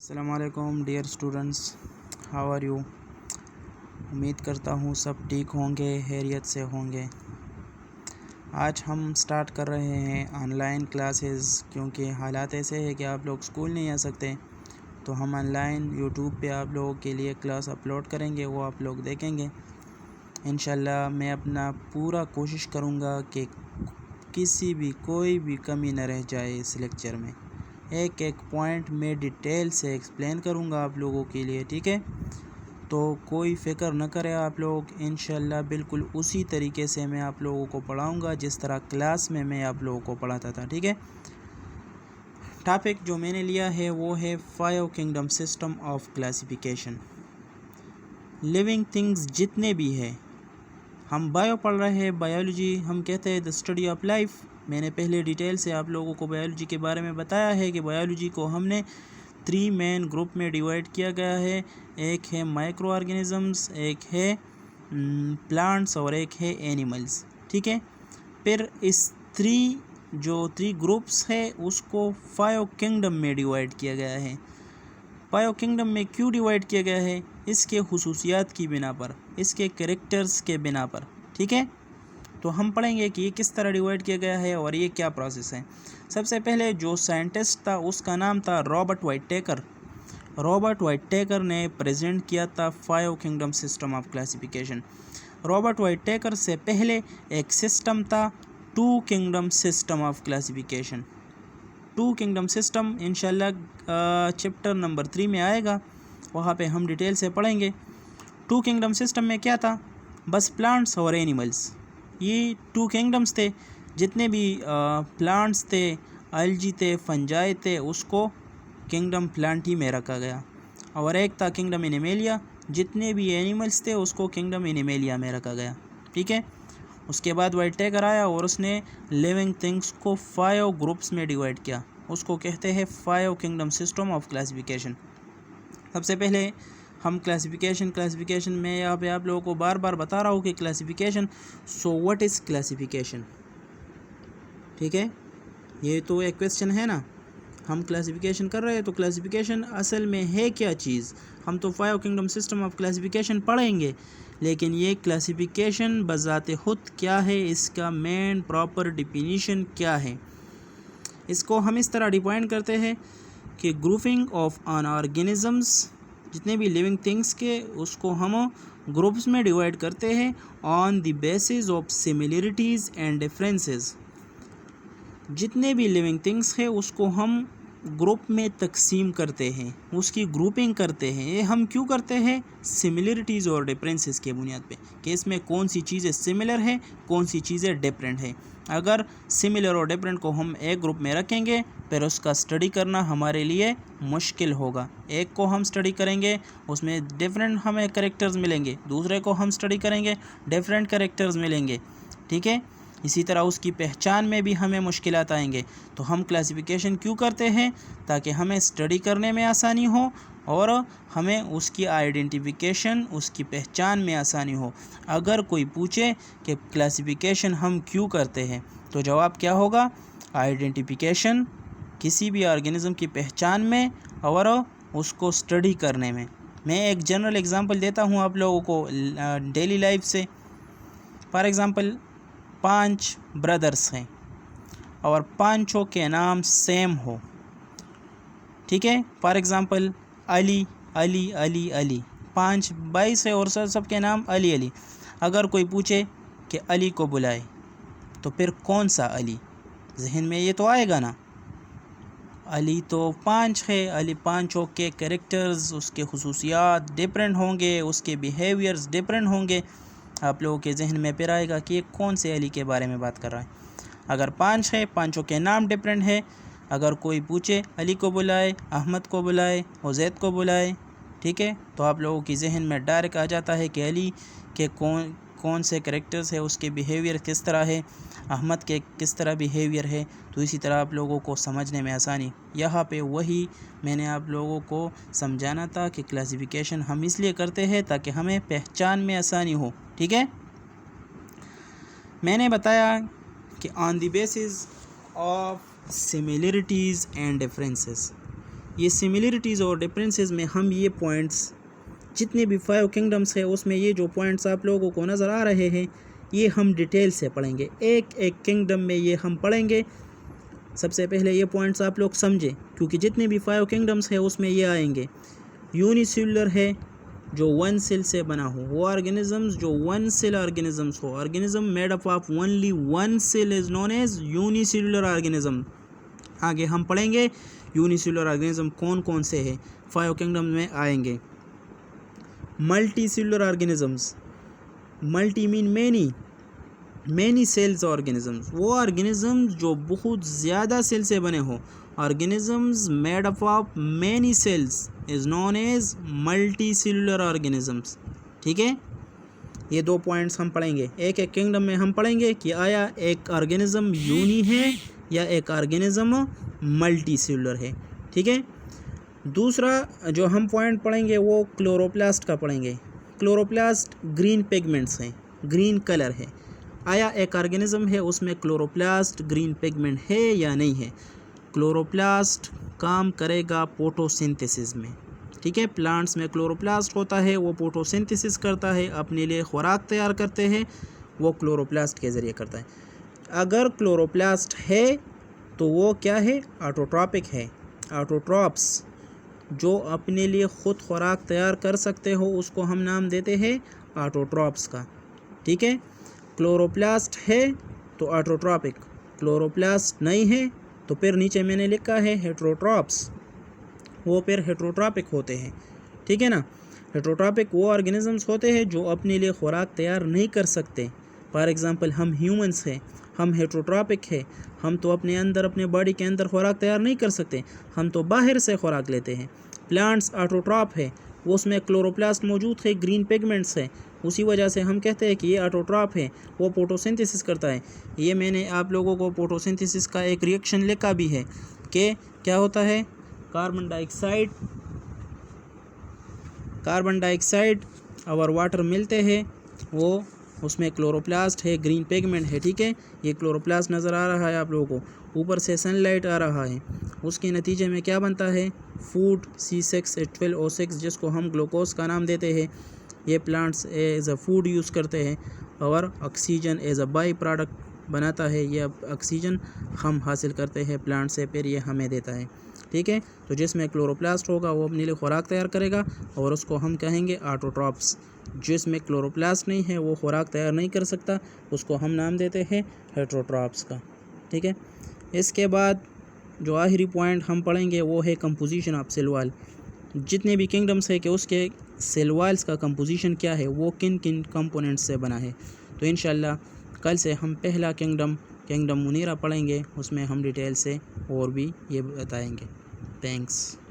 अस्सलाम वालेकुम dear students, how are you. उम्मीद करता हूँ सब ठीक होंगे, खैरियत से होंगे। आज हम स्टार्ट कर रहे हैं ऑनलाइन क्लासेस, क्योंकि हालात ऐसे हैं कि आप लोग स्कूल नहीं आ सकते, तो हम ऑनलाइन यूट्यूब पे आप लोगों के लिए क्लास अपलोड करेंगे, वो आप लोग देखेंगे। इंशाल्लाह मैं अपना पूरा कोशिश करूँगा कि कोई भी कमी न रह जाए इस लेक्चर में। एक एक पॉइंट में डिटेल से एक्सप्लेन करूँगा आप लोगों के लिए, ठीक है। तो कोई फ़िक्र न करें आप लोग, इंशाल्लाह बिल्कुल उसी तरीके से मैं आप लोगों को पढ़ाऊँगा जिस तरह क्लास में मैं आप लोगों को पढ़ाता था, ठीक है। टॉपिक जो मैंने लिया है वो है 5 kingdom system of classification. Living things जितने भी हैं, हम बायो पढ़ रहे हैं, बायोलॉजी हम कहते हैं द स्टडी ऑफ लाइफ। मैंने पहले डिटेल से आप लोगों को बायोलॉजी के बारे में बताया है कि बायोलॉजी को हमने 3 मेन ग्रुप में डिवाइड किया गया है। एक है माइक्रो ऑर्गेनिजम्स, एक है प्लांट्स और एक है एनिमल्स, ठीक है। फिर इस 3 ग्रुप्स है उसको 5 किंगडम में डिवाइड किया गया है। 5 किंगडम में क्यों डिवाइड किया गया है? इसके खुसूसियात की बिना पर, इसके कैरेक्टर्स के बिना पर, ठीक है। तो हम पढ़ेंगे कि ये किस तरह डिवाइड किया गया है और ये क्या प्रोसेस है। सबसे पहले जो साइंटिस्ट था उसका नाम था रॉबर्ट वाइटेकर। रॉबर्ट वाइटेकर ने प्रेजेंट किया था 5 kingdom system of classification. Robert Whittaker से पहले एक सिस्टम था 2 kingdom system of classification. 2 kingdom system इंशाल्लाह चैप्टर नंबर 3 में आएगा, वहाँ पे हम डिटेल से पढ़ेंगे। 2 किंगडम सिस्टम में क्या था? बस प्लांट्स और एनिमल्स, ये 2 किंगडम्स थे। जितने भी प्लांट्स थे, एल्गी थे, फंजाई थे, उसको किंगडम प्लांटी में रखा गया। और एक था किंगडम एनिमेलिया, जितने भी एनिमल्स थे उसको किंगडम एनिमेलिया में रखा गया, ठीक है। उसके बाद वाइटेकर आया और उसने लिविंग थिंग्स को 5 ग्रुप्स में डिवाइड किया, उसको कहते हैं 5 किंगडम सिस्टम ऑफ क्लासिफिकेशन। सबसे पहले हम क्लासिफिकेशन में यहाँ पे आप लोगों को बार बार बता रहा हूँ कि classification, so what is classification, ठीक है। ये तो एक क्वेश्चन है ना, हम क्लासिफिकेशन कर रहे हैं तो क्लासिफिकेशन असल में है क्या चीज़। हम तो 5 किंगडम सिस्टम ऑफ क्लासिफिकेशन पढ़ेंगे, लेकिन ये क्लासिफिकेशन बज़ाते खुद क्या है, इसका मेन प्रॉपर डिफिनीशन क्या है। इसको हम इस तरह डिफाइन करते हैं कि ग्रुपिंग ऑफ ऑन ऑर्गेनिजम्स, जितने भी लिविंग थिंग्स के उसको हम ग्रुप्स में डिवाइड करते हैं on the basis of similarities and differences. जितने भी लिविंग थिंग्स है उसको हम ग्रुप में तकसीम करते हैं, उसकी ग्रुपिंग करते हैं। ये हम क्यों करते हैं? सिमिलरिटीज़ और डिफरेंसेस के बुनियाद पे, कि इसमें कौन सी चीज़ें सिमिलर है, कौन सी चीज़ें डिफरेंट है। अगर सिमिलर और डिफरेंट को हम एक ग्रुप में रखेंगे फिर उसका स्टडी करना हमारे लिए मुश्किल होगा। एक को हम स्टडी करेंगे उसमें डिफरेंट हमें कैरेक्टर्स मिलेंगे, दूसरे को हम स्टडी करेंगे डिफरेंट कैरेक्टर्स मिलेंगे, ठीक है। इसी तरह उसकी पहचान में भी हमें मुश्किलात आएंगे। तो हम क्लासिफिकेशन क्यों करते हैं? ताकि हमें स्टडी करने में आसानी हो और हमें उसकी आइडेंटिफिकेशन, उसकी पहचान में आसानी हो। अगर कोई पूछे कि क्लासिफिकेशन हम क्यों करते हैं, तो जवाब क्या होगा? आइडेंटिफिकेशन, किसी भी ऑर्गेनिज़म की पहचान में और उसको स्टडी करने में। मैं एक जनरल एग्जांपल देता हूँ आप लोगों को डेली लाइफ से। फॉर एग्ज़ाम्पल 5 ब्रदर्स हैं और 5 के नाम सेम हो, ठीक है। फॉर एग्ज़ाम्पल अली अली अली अली, 5 भाई से और सब के नाम अली अली। अगर कोई पूछे कि अली को बुलाए, तो फिर कौन सा अली? जहन में ये तो आएगा ना, अली तो 5 है, अली 5 के कैरेक्टर्स, उसके खुसूसियात डिफरेंट होंगे, उसके बिहेवियर्स डिफरेंट होंगे। आप लोगों के जहन में फिर आएगा कि ये कौन से अली के बारे में बात कर रहा है। अगर 5 है, 5 के नाम डिफरेंट है। अगर कोई पूछे अली को बुलाए, अहमद को बुलाए, उज़ैद को बुलाए, ठीक है, तो आप लोगों की जहन में डायरेक्ट आ जाता है कि अली के कौन से कैरेक्टर्स है, उसके बिहेवियर किस तरह है, अहमद के किस तरह बिहेवियर है। तो इसी तरह आप लोगों को समझने में आसानी। यहाँ पे वही मैंने आप लोगों को समझाना था कि क्लासिफिकेशन हम इसलिए करते हैं ताकि हमें पहचान में आसानी हो, ठीक है। मैंने बताया कि on the basis of similarities and differences, یہ سملرٹیز اور ڈفرینسز میں ہم یہ پوائنٹس جتنے بھی 5 کنگڈمس ہے اس میں یہ جو پوائنٹس آپ لوگوں کو نظر آ رہے ہیں یہ ہم ڈیٹیل سے پڑھیں گے، ایک ایک کنگڈم میں یہ ہم پڑھیں گے۔ سب سے پہلے یہ پوائنٹس آپ لوگ سمجھیں، کیونکہ جتنے بھی 5 کنگڈمس ہیں اس میں یہ آئیں گے۔ یونی سیلولر ہے جو 1 سیل سے بنا ہو، وہ آرگینزمز جو 1 سیل آرگینزمز ہو، organism made up of only 1 cell is known as unicellular organism. آگے ہم پڑھیں گے یونی سیلولر آرگینزم کون کون سے ہیں 5 کنگڈم میں آئیں گے۔ Multicellular organisms, multi man many cells organisms, وہ آرگینزمز جو بہت زیادہ سیل سے بنے ہو، organisms made up of many cells is known as multicellular organisms. ٹھیک ہے، یہ 2 پوائنٹس ہم پڑھیں گے، ایک ایک کنگڈم میں ہم پڑھیں گے کہ آیا ایک آرگینزم یونی ہے یا ایک آرگینزم ملٹی سیلولر ہے۔ ٹھیک ہے، دوسرا جو ہم پوائنٹ پڑھیں گے وہ کلوروپلاسٹ کا پڑھیں گے۔ کلوروپلاسٹ گرین پیگمنٹس ہیں، گرین کلر ہے، آیا ایک آرگینزم ہے اس میں کلوروپلاسٹ گرین پیگمنٹ ہے یا نہیں ہے۔ کلوروپلاسٹ کام کرے گا فوٹوسنتھسس میں۔ ٹھیک ہے، پلانٹس میں کلوروپلاسٹ ہوتا ہے، وہ فوٹوسنتھسس کرتا ہے، اپنے لیے خوراک تیار کرتے ہیں، وہ کلوروپلاسٹ کے ذریعے کرتا ہے۔ اگر کلوروپلاسٹ ہے تو وہ کیا ہے، آٹوٹراپک ہے۔ آٹوٹراپس جو اپنے لیے خود خوراک تیار کر سکتے ہو اس کو ہم نام دیتے ہیں آٹوٹراپس کا۔ ٹھیک ہے، کلوروپلاسٹ ہے تو آٹوٹراپک، کلوروپلاسٹ نہیں ہے تو پھر نیچے میں نے لکھا ہے ہیٹروٹراپس، وہ پھر ہیٹروٹراپک ہوتے ہیں۔ ٹھیک ہے نا، ہیٹروٹراپک وہ آرگینزمز ہوتے ہیں جو اپنے لیے خوراک تیار نہیں کر سکتے۔ فار ایگزامپل ہم ہیومنس ہیں، ہم ہیٹروٹراپک ہے، ہم تو اپنے اندر اپنے باڈی کے اندر خوراک تیار نہیں کر سکتے، ہم تو باہر سے خوراک لیتے ہیں۔ پلانٹس آٹوٹراپ ہے، اس میں کلوروپلاسٹ موجود ہے، گرین پیگمنٹس ہے، اسی وجہ سے ہم کہتے ہیں کہ یہ آٹوٹراپ ہے، وہ فوٹوسنتھسس کرتا ہے۔ یہ میں نے آپ لوگوں کو فوٹوسنتھسس کا ایک ریئیکشن لکھا بھی ہے کہ کیا ہوتا ہے، کاربن ڈائی آکسائڈ اور واٹر ملتے ہیں، وہ اس میں کلوروپلاسٹ ہے، گرین پیگمنٹ ہے۔ ٹھیک ہے، یہ کلوروپلاسٹ نظر آ رہا ہے آپ لوگوں کو، اوپر سے سن لائٹ آ رہا ہے، اس کے نتیجے میں کیا بنتا ہے، فوڈ C6H12O6 جس کو ہم گلوکوز کا نام دیتے ہیں۔ یہ plants as a food use کرتے ہیں اور oxygen as a by product بناتا ہے، یہ آکسیجن ہم حاصل کرتے ہیں پلانٹ سے، پھر یہ ہمیں دیتا ہے۔ ٹھیک ہے، تو جس میں کلوروپلاسٹ ہوگا وہ اپنے لیے خوراک تیار کرے گا اور اس کو ہم کہیں گے آٹوٹراپس۔ جس میں کلوروپلاسٹ نہیں ہے وہ خوراک تیار نہیں کر سکتا، اس کو ہم نام دیتے ہیں ہیٹروٹراپس کا۔ ٹھیک ہے، اس کے بعد جو آخری پوائنٹ ہم پڑھیں گے وہ ہے کمپوزیشن آف سیل وال۔ جتنے بھی کنگڈمس ہے کہ اس کے سیل والز کا کمپوزیشن کیا ہے، وہ کن کن کمپوننٹس سے بنا ہے۔ تو انشاءاللہ کل سے ہم پہلا کنگڈم منیرا پڑھیں گے، اس میں ہم ڈیٹیل سے اور بھی یہ بتائیں گے۔ تھینکس۔